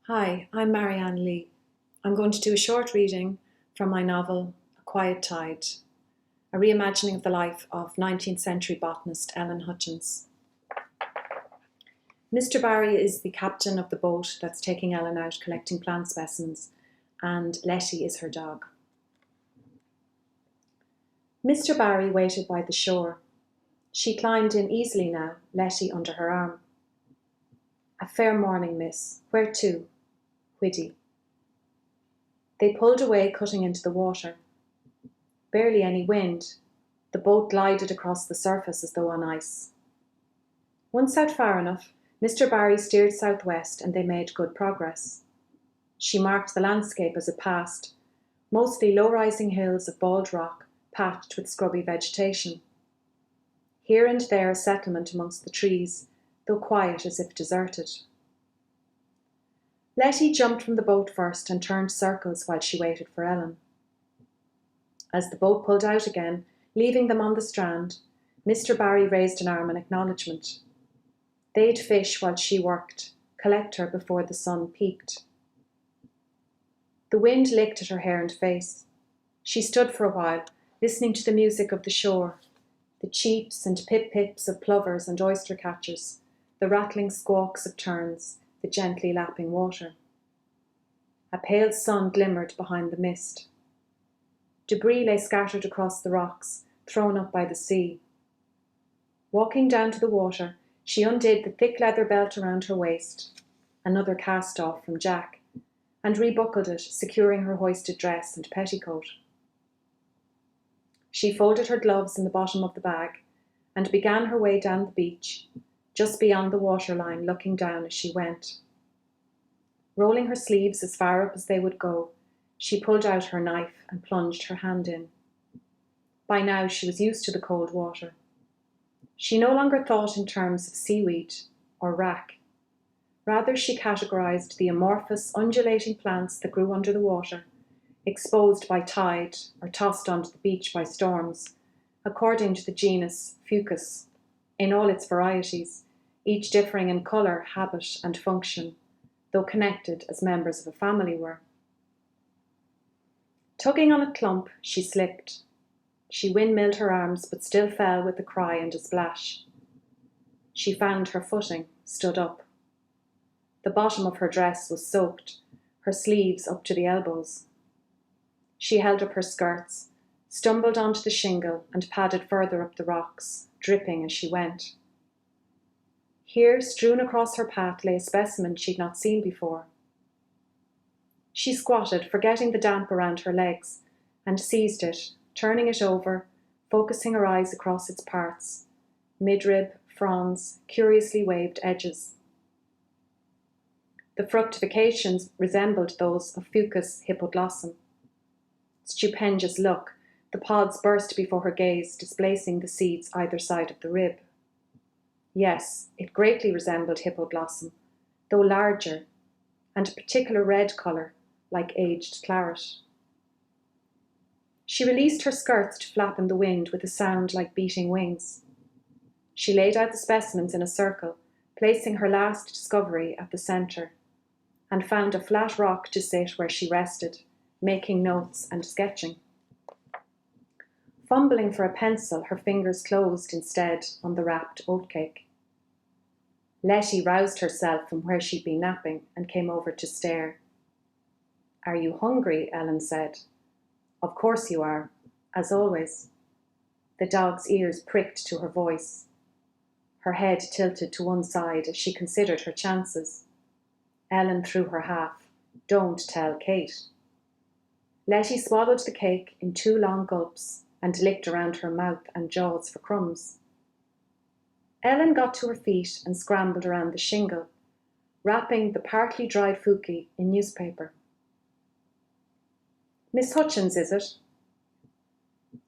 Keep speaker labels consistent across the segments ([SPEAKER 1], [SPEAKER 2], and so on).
[SPEAKER 1] Hi, I'm Marianne Lee. I'm going to do a short reading from my novel, A Quiet Tide, a reimagining of the life of 19th-century botanist Ellen Hutchins. Mr. Barry is the captain of the boat that's taking Ellen out collecting plant specimens, and Letty is her dog. Mr. Barry waited by the shore. She climbed in easily now, Letty under her arm. A fair morning, miss. Where to? Whiddy. They pulled away, cutting into the water. Barely any wind. The boat glided across the surface as though on ice. Once out far enough, Mr. Barry steered southwest and they made good progress. She marked the landscape as it passed, mostly low-rising hills of bald rock patched with scrubby vegetation. Here and there a settlement amongst the trees, though quiet as if deserted. Letty jumped from the boat first and turned circles while she waited for Ellen. As the boat pulled out again, leaving them on the strand, Mr. Barry raised an arm in acknowledgement. They'd fish while she worked, collect her before the sun peaked. The wind licked at her hair and face. She stood for a while, listening to the music of the shore, the cheeps and pip-pips of plovers and oyster catchers, the rattling squawks of terns, the gently lapping water. A pale sun glimmered behind the mist. Debris lay scattered across the rocks, thrown up by the sea. Walking down to the water, she undid the thick leather belt around her waist, another cast-off from Jack, and rebuckled it, securing her hoisted dress and petticoat. She folded her gloves in the bottom of the bag and began her way down the beach, just beyond the waterline, looking down as she went. Rolling her sleeves as far up as they would go, she pulled out her knife and plunged her hand in. By now she was used to the cold water. She no longer thought in terms of seaweed or wrack. Rather, she categorized the amorphous, undulating plants that grew under the water, exposed by tide or tossed onto the beach by storms, according to the genus Fucus, in all its varieties, each differing in colour, habit and function, though connected as members of a family were. Tugging on a clump, she slipped. She windmilled her arms, but still fell with a cry and a splash. She found her footing, stood up. The bottom of her dress was soaked, her sleeves up to the elbows. She held up her skirts, stumbled onto the shingle and padded further up the rocks, dripping as she went. Here, strewn across her path, lay a specimen she'd not seen before. She squatted, forgetting the damp around her legs, and seized it, turning it over, focusing her eyes across its parts, midrib, fronds, curiously waved edges. The fructifications resembled those of Fucus hippoglossum. Stupendous look, the pods burst before her gaze, displacing the seeds either side of the rib. Yes, it greatly resembled hippoglossum, though larger, and a particular red colour, like aged claret. She released her skirts to flap in the wind with a sound like beating wings. She laid out the specimens in a circle, placing her last discovery at the centre, and found a flat rock to sit where she rested, making notes and sketching. Fumbling for a pencil, her fingers closed instead on the wrapped oat cake. Letty roused herself from where she'd been napping and came over to stare. "Are you hungry?" Ellen said. "Of course you are, as always." The dog's ears pricked to her voice. Her head tilted to one side as she considered her chances. Ellen threw her half. "Don't tell Kate." Letty swallowed the cake in 2 long gulps and licked around her mouth and jaws for crumbs. Ellen got to her feet and scrambled around the shingle, wrapping the partly dried fuki in newspaper. "Miss Hutchins, is it?"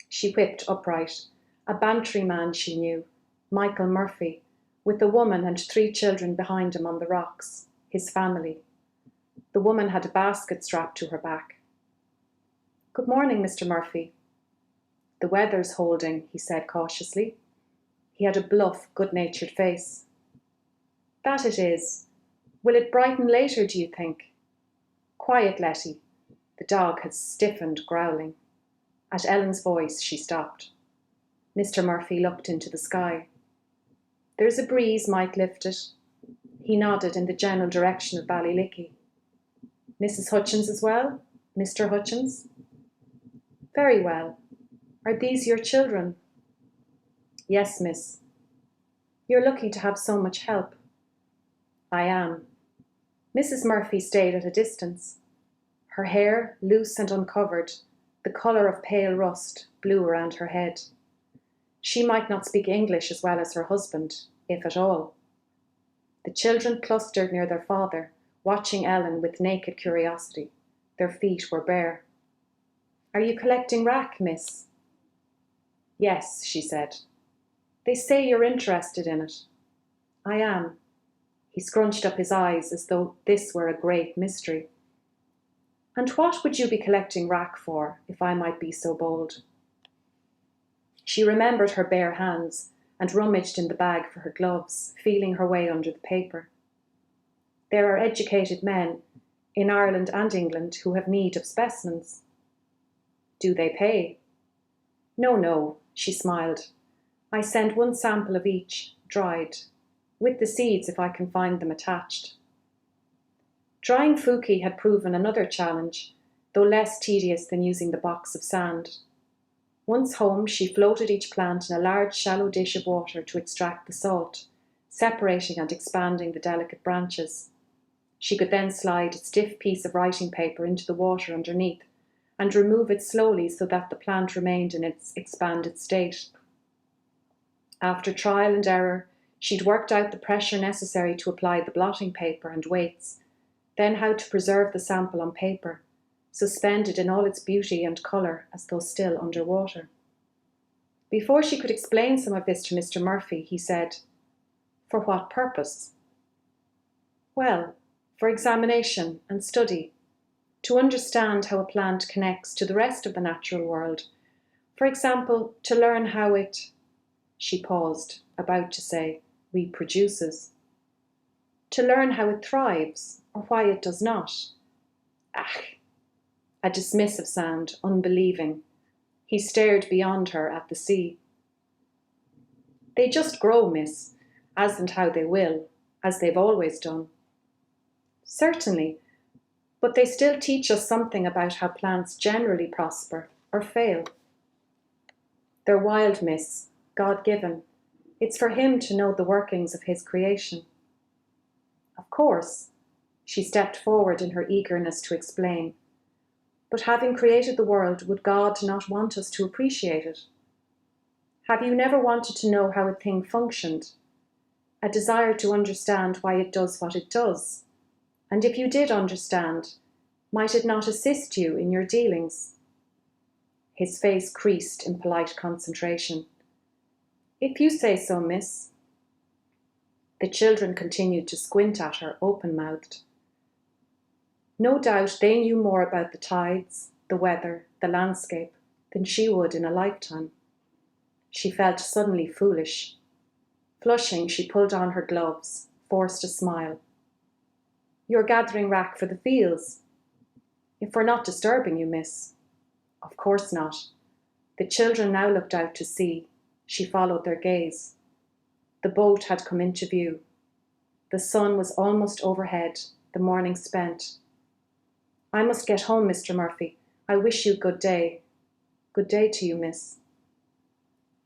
[SPEAKER 1] She whipped upright. A Bantry man she knew, Michael Murphy, with a woman and 3 children behind him on the rocks, his family. The woman had a basket strapped to her back. "Good morning, Mr. Murphy." "The weather's holding," he said cautiously. He had a bluff, good-natured face. "That it is. Will it brighten later, do you think? Quiet, Letty. The dog had stiffened, growling. At Ellen's voice, she stopped. Mr. Murphy looked into the sky. There's a breeze might lift it. He nodded in the general direction of Ballylickey. Mrs. Hutchins as well? Mr. Hutchins? Very well. Are these your children? Yes, miss. You're lucky to have so much help. I am. Mrs. Murphy stayed at a distance. Her hair, loose and uncovered, the colour of pale rust, blew around her head. She might not speak English as well as her husband, if at all. The children clustered near their father, watching Ellen with naked curiosity. Their feet were bare. Are you collecting rack, miss? Yes, she said. They say you're interested in it. I am. He scrunched up his eyes as though this were a great mystery. And what would you be collecting rack for, if I might be so bold? She remembered her bare hands and rummaged in the bag for her gloves, feeling her way under the paper. There are educated men, in Ireland and England, who have need of specimens. Do they pay? No, no, she smiled. I send one sample of each, dried, with the seeds if I can find them attached. Drying fuki had proven another challenge, though less tedious than using the box of sand. Once home, she floated each plant in a large shallow dish of water to extract the salt, separating and expanding the delicate branches. She could then slide a stiff piece of writing paper into the water underneath and remove it slowly so that the plant remained in its expanded state. After trial and error, she'd worked out the pressure necessary to apply the blotting paper and weights, then how to preserve the sample on paper, suspended in all its beauty and colour as though still under water. Before she could explain some of this to Mr. Murphy, he said, For what purpose? Well, for examination and study, to understand how a plant connects to the rest of the natural world. For example, to learn how it, she paused, about to say, reproduces. To learn how it thrives, or why it does not. Ach! A dismissive sound, unbelieving. He stared beyond her at the sea. They just grow, miss, as and how they will, as they've always done. Certainly, but they still teach us something about how plants generally prosper or fail. They're wild, miss, God-given. It's for him to know the workings of his creation. Of course, she stepped forward in her eagerness to explain. But having created the world, would God not want us to appreciate it? Have you never wanted to know how a thing functioned? A desire to understand why it does what it does? And if you did understand, might it not assist you in your dealings? His face creased in polite concentration. If you say so, miss. The children continued to squint at her, open-mouthed. No doubt they knew more about the tides, the weather, the landscape, than she would in a lifetime. She felt suddenly foolish. Flushing, she pulled on her gloves, forced a smile. You're gathering rack for the fields. If we're not disturbing you, miss. Of course not. The children now looked out to sea. She followed their gaze. The boat had come into view. The sun was almost overhead, the morning spent. I must get home, Mr. Murphy. I wish you good day. Good day to you, miss.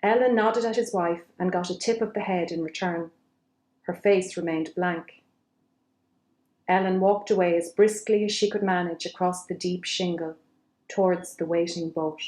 [SPEAKER 1] Ellen nodded at his wife and got a tip of the head in return. Her face remained blank. Ellen walked away as briskly as she could manage across the deep shingle, towards the waiting boat.